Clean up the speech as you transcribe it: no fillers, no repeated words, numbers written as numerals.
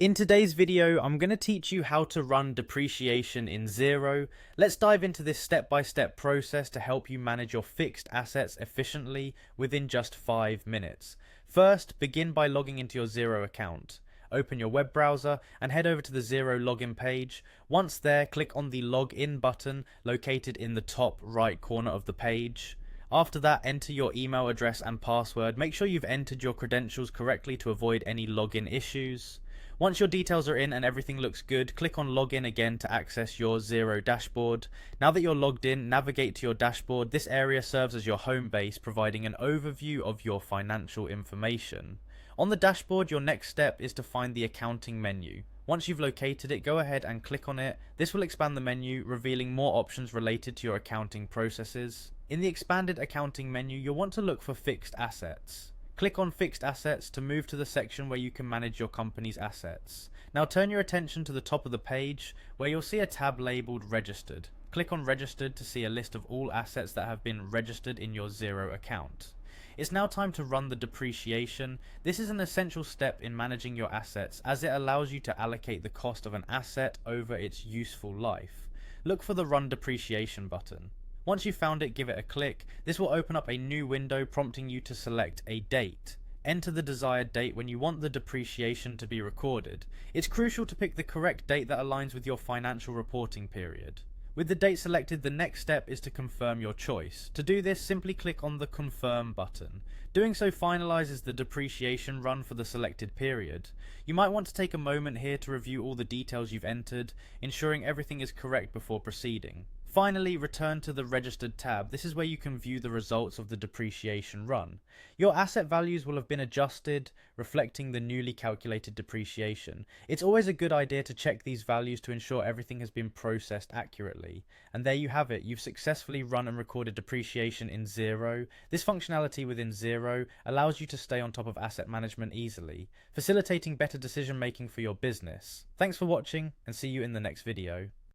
In today's video, I'm going to teach you how to run depreciation in Xero. Let's dive into this step-by-step process to help you manage your fixed assets efficiently within just 5 minutes. First, begin by logging into your Xero account. Open your web browser and head over to the Xero login page. Once there, click on the login button located in the top right corner of the page. After that, enter your email address and password. Make sure you've entered your credentials correctly to avoid any login issues. Once your details are in and everything looks good, click on login again to access your Xero dashboard. Now that you're logged in, navigate to your dashboard. This area serves as your home base, providing an overview of your financial information. On the dashboard, your next step is to find the accounting menu. Once you've located it, go ahead and click on it. This will expand the menu, revealing more options related to your accounting processes. In the expanded accounting menu, you'll want to look for fixed assets. Click on Fixed Assets to move to the section where you can manage your company's assets. Now turn your attention to the top of the page where you'll see a tab labeled Registered. Click on Registered to see a list of all assets that have been registered in your Xero account. It's now time to run the depreciation. This is an essential step in managing your assets as it allows you to allocate the cost of an asset over its useful life. Look for the Run Depreciation button. Once you've found it, give it a click. This will open up a new window prompting you to select a date. Enter the desired date when you want the depreciation to be recorded. It's crucial to pick the correct date that aligns with your financial reporting period. With the date selected, the next step is to confirm your choice. To do this, simply click on the Confirm button. Doing so finalizes the depreciation run for the selected period. You might want to take a moment here to review all the details you've entered, ensuring everything is correct before proceeding. Finally, return to the Registered tab. This is where you can view the results of the depreciation run. Your asset values will have been adjusted, reflecting the newly calculated depreciation. It's always a good idea to check these values to ensure everything has been processed accurately. And there you have it, you've successfully run and recorded depreciation in Xero. This functionality within Xero allows you to stay on top of asset management easily, facilitating better decision making for your business. Thanks for watching, and see you in the next video.